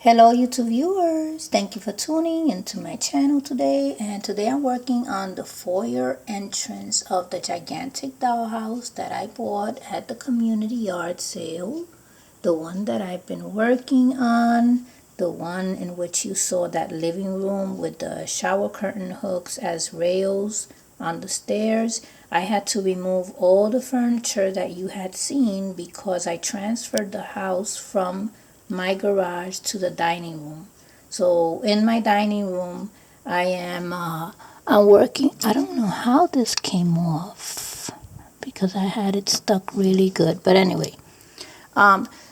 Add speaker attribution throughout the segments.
Speaker 1: Hello YouTube viewers, thank you for tuning into my channel today, and today I'm working on the foyer entrance of the gigantic dollhouse that I bought at the community yard sale. The one that I've been working on, the one in which you saw that living room with the shower curtain hooks as rails on the stairs. I had to remove all the furniture that you had seen because I transferred the house from my garage to the dining room. So in my dining room, I'm working. I don't know how this came off because I had it stuck really good. But anyway,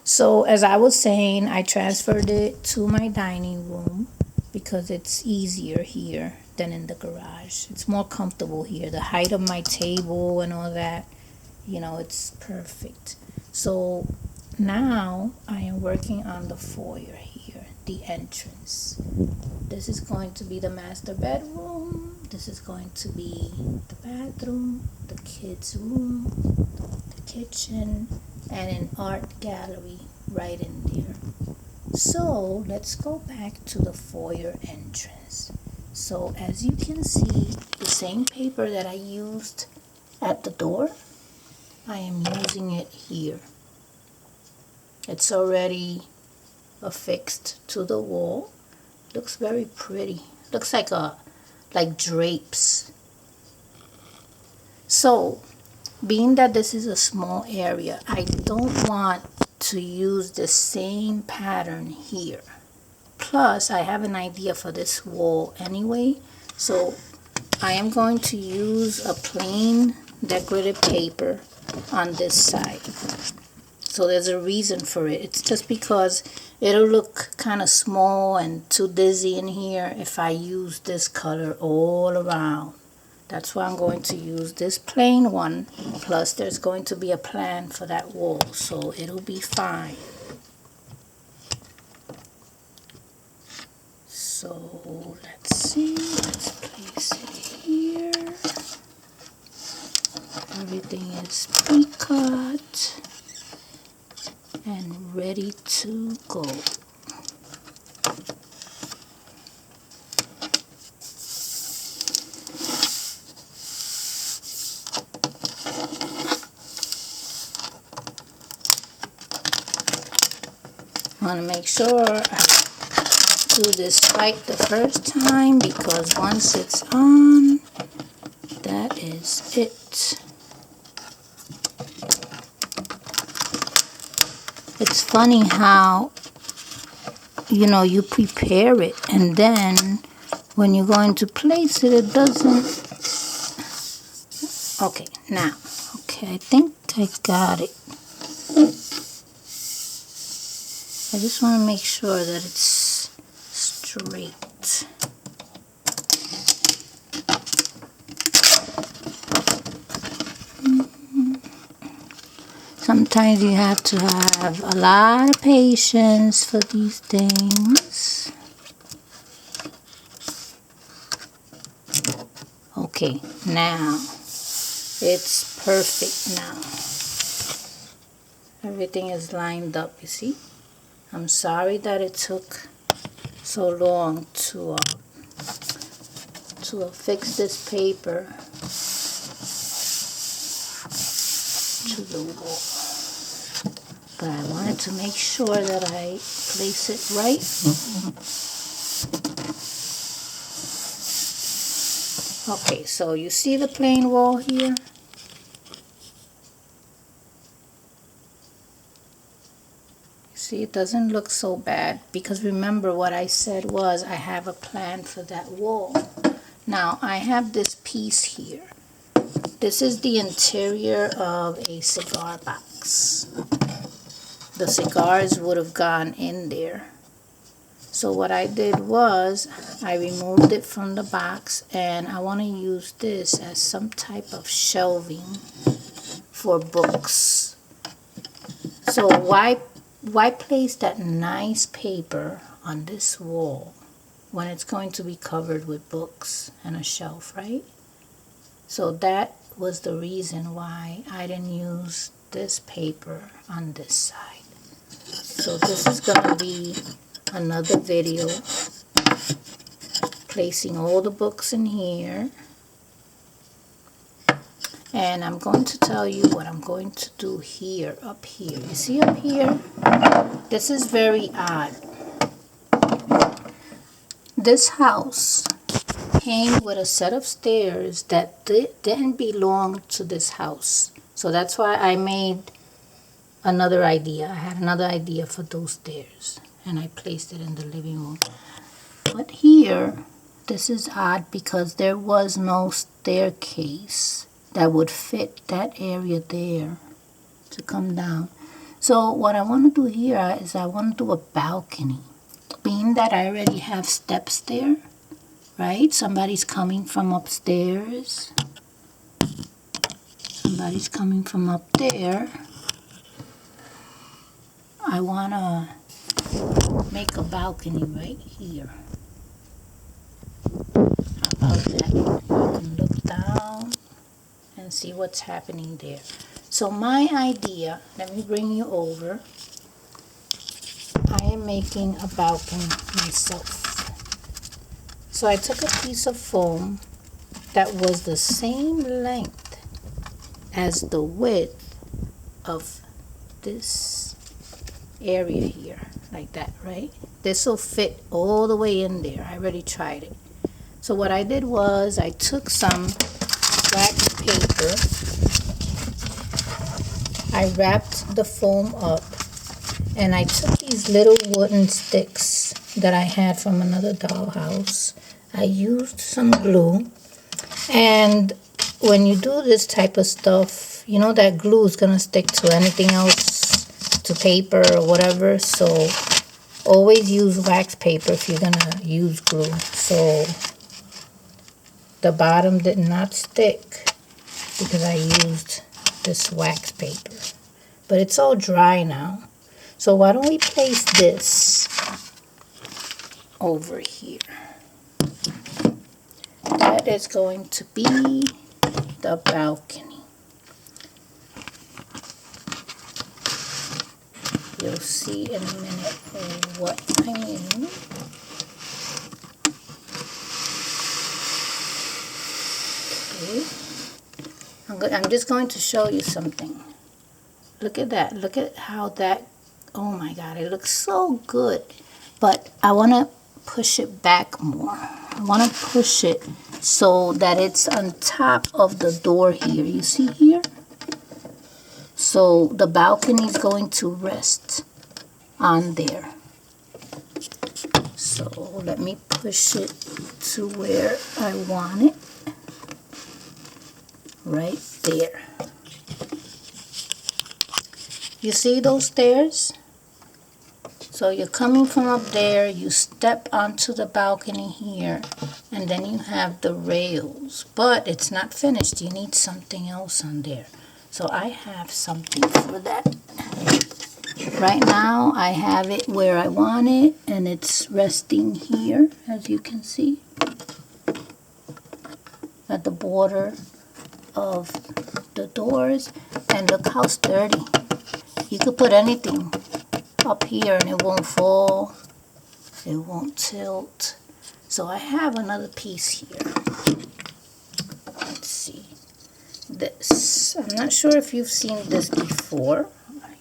Speaker 1: so as I was saying, I transferred it to my dining room because it's easier here than in the garage. It's more comfortable here. The height of my table and all that, it's perfect. So now I am working on the foyer here, the entrance. This is going to be the master bedroom. This is going to be the bathroom, the kids' room, the kitchen, and an art gallery right in there. So let's go back to the foyer entrance. So as you can see, the same paper that I used at the door, I am using it here. It's already affixed to the wall. Looks very pretty. Looks like drapes. So, being that this is a small area, I don't want to use the same pattern here. Plus, I have an idea for this wall anyway. So, I am going to use a plain decorative paper on this side. So there's a reason for it. It's just because it'll look kind of small and too dizzy in here if I use this color all around. That's why I'm going to use this plain one. Plus there's going to be a plan for that wall, so it'll be fine. So let's see. Let's place it here. Everything is pre-cut and ready to go. I want to make sure I do this right the first time, because once it's on, that is it. It's funny how, you prepare it and then when you're going to place it, it doesn't. Okay, now, I think I got it. I just want to make sure that it's straight. Sometimes you have to have a lot of patience for these things. Okay, now it's perfect now. Everything is lined up, you see? I'm sorry that it took so long to affix this paper to the wall. But I wanted to make sure that I place it right. Okay, so you see the plain wall here? See, it doesn't look so bad, because remember what I said was I have a plan for that wall. Now, I have this piece here. This is the interior of a cigar box. The cigars would have gone in there. So what I did was I removed it from the box, and I want to use this as some type of shelving for books. So why place that nice paper on this wall when it's going to be covered with books and a shelf, right? So that was the reason why I didn't use this paper on this side. So this is going to be another video placing all the books in here. And I'm going to tell you what I'm going to do here, up here. You see up here? This is very odd. This house came with a set of stairs that didn't belong to this house. So that's why I made another idea. I had another idea for those stairs. And I placed it in the living room. But here, this is odd because there was no staircase that would fit that area there to come down. So what I want to do here is I want to do a balcony. Being that I already have steps there, right? Somebody's coming from upstairs. Somebody's coming from up there. I want to make a balcony right here. How about that? You can look down and see what's happening there. So my idea, let me bring you over. I am making a balcony myself. So I took a piece of foam that was the same length as the width of this area here, like that, right? This will fit all the way in there. I already tried it. So what I did was I took some wax paper. I wrapped the foam up, and I took these little wooden sticks that I had from another dollhouse. I used some glue, and when you do this type of stuff, you know that glue is gonna stick to anything else, to paper or whatever, so always use wax paper if you're gonna use glue. So the bottom did not stick because I used this wax paper, but it's all dry now. So why don't we place this over here? That is going to be the balcony. You'll see in a minute what I mean. Okay. I'm just going to show you something. Look at that. Look at how that, oh my God, it looks so good. But I want to push it back more. I want to push it so that it's on top of the door here. You see here? So the balcony is going to rest on there. So let me push it to where I want it. Right there. You see those stairs? So you're coming from up there, you step onto the balcony here, and then you have the rails. But it's not finished. You need something else on there. So I have something for that. Right now I have it where I want it, and it's resting here, as you can see, at the border of the doors. And look how sturdy. You could put anything up here and it won't fall, it won't tilt. So I have another piece here. Let's see this. I'm not sure if you've seen this before.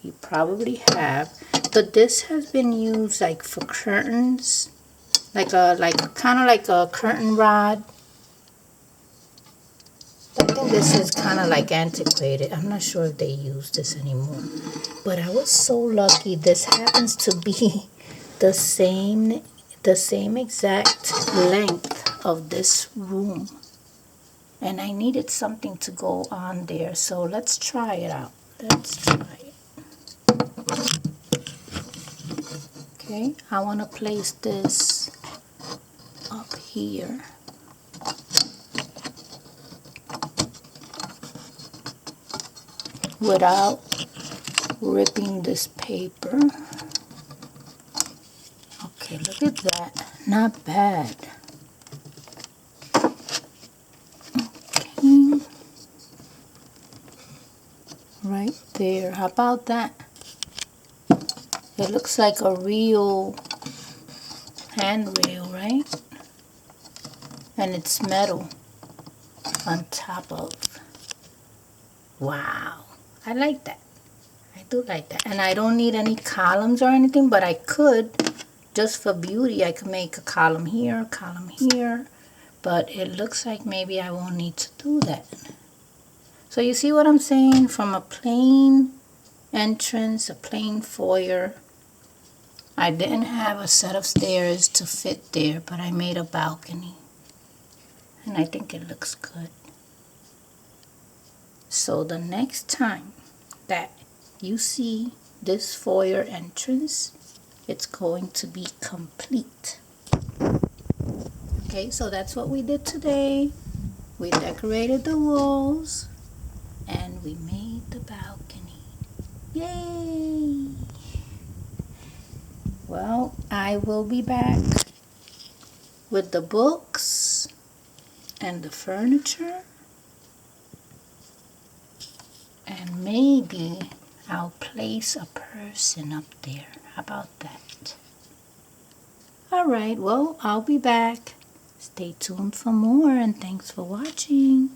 Speaker 1: You probably have, but this has been used like for curtains, like kind of like a curtain rod. I think this is kind of like antiquated. I'm not sure if they use this anymore. But I was so lucky. This happens to be the same exact length of this room. And I needed something to go on there. So let's try it out. Let's try it. Okay, I want to place this up here. Without ripping this paper. Okay, look at that. Not bad. Okay. Right there. How about that? It looks like a real handrail, right? And it's metal on top of. Wow, I like that. I do like that. And I don't need any columns or anything, but I could, just for beauty, I could make a column here, but it looks like maybe I won't need to do that. So you see what I'm saying? From a plain entrance, a plain foyer, I didn't have a set of stairs to fit there, but I made a balcony. And I think it looks good. So the next time that you see this foyer entrance, it's going to be complete. Okay, so that's what we did today. We decorated the walls and we made the balcony. Yay! Well, I will be back with the books and the furniture, and maybe I'll place a person up there. How about that? Alright, well, I'll be back. Stay tuned for more, and thanks for watching.